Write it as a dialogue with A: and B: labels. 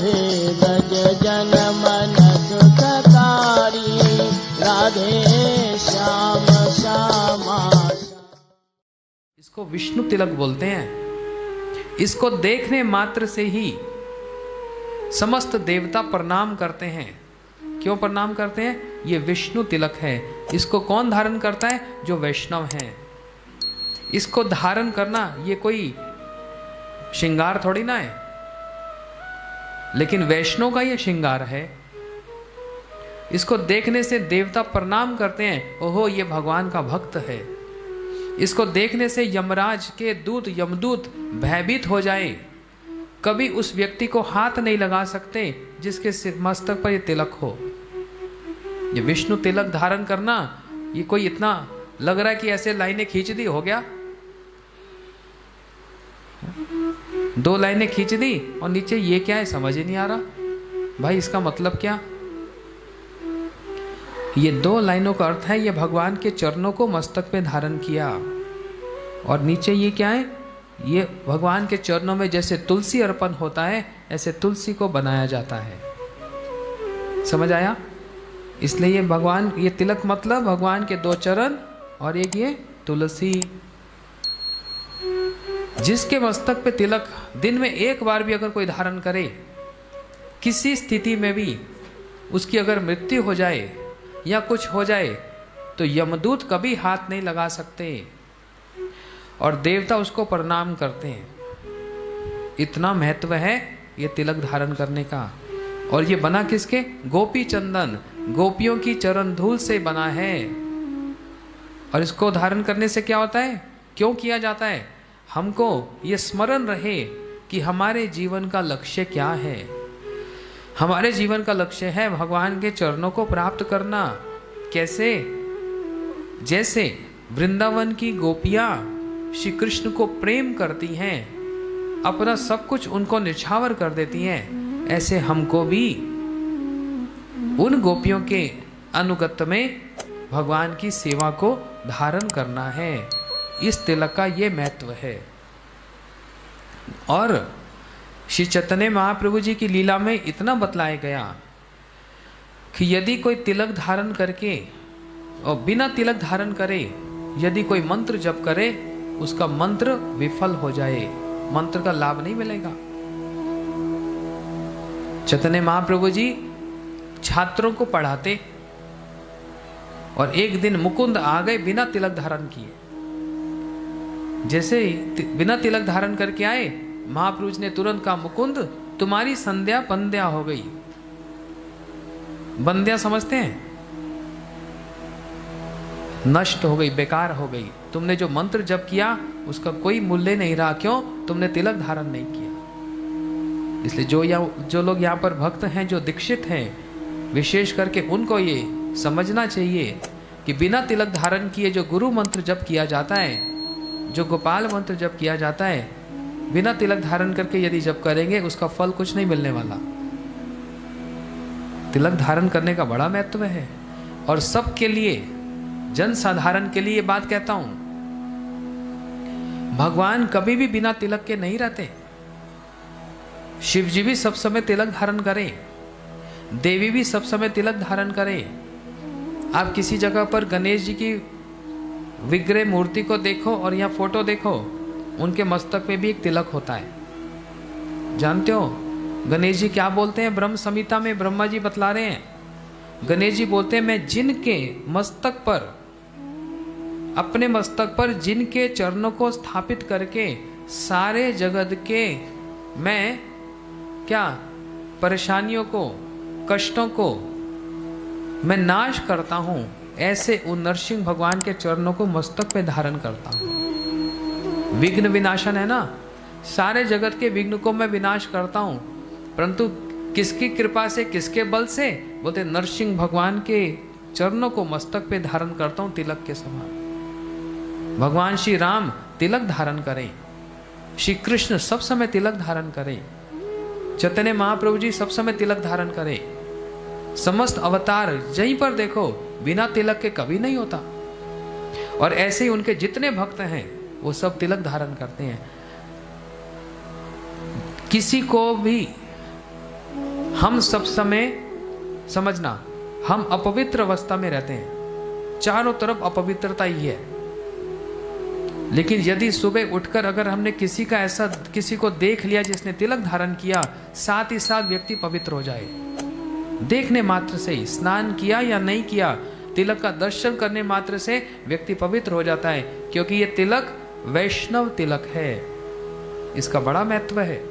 A: राधे ब्रज जन मन सुखकारी, राधे श्याम श्यामा।
B: इसको विष्णु तिलक बोलते हैं। इसको देखने मात्र से ही समस्त देवता प्रणाम करते हैं। क्यों प्रणाम करते हैं? ये विष्णु तिलक है। इसको कौन धारण करता है? जो वैष्णव हैं। इसको धारण करना ये कोई श्रृंगार थोड़ी ना है, लेकिन वैष्णव का ये श्रृंगार है। इसको देखने से देवता प्रणाम करते हैं, ओहो ये भगवान का भक्त है। इसको देखने से यमराज के दूत यमदूत भयभीत हो जाए, कभी उस व्यक्ति को हाथ नहीं लगा सकते जिसके सिर मस्तक पर ये तिलक हो। ये विष्णु तिलक धारण करना, ये कोई इतना लग रहा है कि ऐसे लाइनें खींच दी हो गया, 2 लाइनें खींच दी और नीचे ये क्या है समझ ही नहीं आ रहा। भाई इसका मतलब क्या? ये 2 लाइनों का अर्थ है ये भगवान के चरणों को मस्तक पे धारण किया, और नीचे ये क्या है? ये भगवान के चरणों में जैसे तुलसी अर्पण होता है ऐसे तुलसी को बनाया जाता है। समझ आया? इसलिए ये भगवान, ये तिलक मतलब भगवान के 2 चरण और एक ये तुलसी। जिसके मस्तक पे तिलक दिन में एक बार भी अगर कोई धारण करे, किसी स्थिति में भी उसकी अगर मृत्यु हो जाए या कुछ हो जाए तो यमदूत कभी हाथ नहीं लगा सकते और देवता उसको प्रणाम करते हैं। इतना महत्व है ये तिलक धारण करने का। और ये बना किसके? गोपी चंदन, गोपियों की चरण धूल से बना है। और इसको धारण करने से क्या होता है? क्यों किया जाता है? हमको ये स्मरण रहे कि हमारे जीवन का लक्ष्य क्या है। हमारे जीवन का लक्ष्य है भगवान के चरणों को प्राप्त करना। कैसे? जैसे वृंदावन की गोपियां श्री कृष्ण को प्रेम करती हैं, अपना सब कुछ उनको निछावर कर देती हैं, ऐसे हमको भी उन गोपियों के अनुगत्य में भगवान की सेवा को धारण करना है। इस तिलक का ये महत्व है। और श्री चैतन्य महाप्रभु जी की लीला में इतना बतलाया गया कि यदि कोई तिलक धारण करके और बिना तिलक धारण करे यदि कोई मंत्र जप करे, उसका मंत्र विफल हो जाए, मंत्र का लाभ नहीं मिलेगा। चैतन्य महाप्रभु जी छात्रों को पढ़ाते और एक दिन मुकुंद आ गए बिना तिलक धारण किए। जैसे बिना तिलक धारण करके आए, महाप्रभु जी ने तुरंत कहा, मुकुंद तुम्हारी संध्या बंध्या हो गई। बंध्या समझते हैं? नष्ट हो गई, बेकार हो गई। तुमने जो मंत्र जप किया उसका कोई मूल्य नहीं रहा। क्यों? तुमने तिलक धारण नहीं किया। इसलिए जो लोग यहाँ पर भक्त हैं, जो दीक्षित हैं, विशेष करके उनको ये समझना चाहिए कि बिना तिलक धारण किए जो गुरु मंत्र जप किया जाता है, जो गोपाल मंत्र जप किया जाता है, बिना तिलक धारण करके यदि जप करेंगे उसका फल कुछ नहीं मिलने वाला। तिलक धारण करने का बड़ा महत्व है। और सबके लिए, जन साधारण के लिए ये बात कहता हूं, भगवान कभी भी बिना तिलक के नहीं रहते। शिव जी भी सब समय तिलक धारण करें, देवी भी सब समय तिलक धारण करें। आप किसी जगह पर गणेश जी की विग्रह मूर्ति को देखो और यहाँ फोटो देखो, उनके मस्तक पे भी एक तिलक होता है। जानते हो गणेश जी क्या बोलते हैं? ब्रह्म संहिता में ब्रह्मा जी बतला रहे हैं, गणेश जी बोलते हैं, मैं जिनके मस्तक पर, अपने मस्तक पर जिनके चरणों को स्थापित करके सारे जगत के मैं क्या परेशानियों को, कष्टों को मैं नाश करता हूं, ऐसे उन नरसिंह भगवान के चरणों को मस्तक पे धारण करता हूं। विघ्न विनाशन है ना, सारे जगत के विघ्न को मैं विनाश करता हूं, परंतु किसकी कृपा से, किसके बल से? बोलते नरसिंह भगवान के चरणों को मस्तक पे धारण करता हूं तिलक के समान। भगवान श्री राम तिलक धारण करें, श्री कृष्ण सब समय तिलक धारण करें, चैतन्य महाप्रभु जी सब समय तिलक धारण करें। समस्त अवतार यहीं पर देखो बिना तिलक के कभी नहीं होता। और ऐसे ही उनके जितने भक्त हैं वो सब तिलक धारण करते हैं। किसी को भी हम सब समय, समझना, हम अपवित्र अवस्था में रहते हैं, चारों तरफ अपवित्रता ही है। लेकिन यदि सुबह उठकर अगर हमने किसी को देख लिया जिसने तिलक धारण किया, साथ ही साथ व्यक्ति पवित्र हो जाए। देखने मात्र से ही, स्नान किया या नहीं किया, तिलक का दर्शन करने मात्र से व्यक्ति पवित्र हो जाता है, क्योंकि ये तिलक वैष्णव तिलक है, इसका बड़ा महत्व है।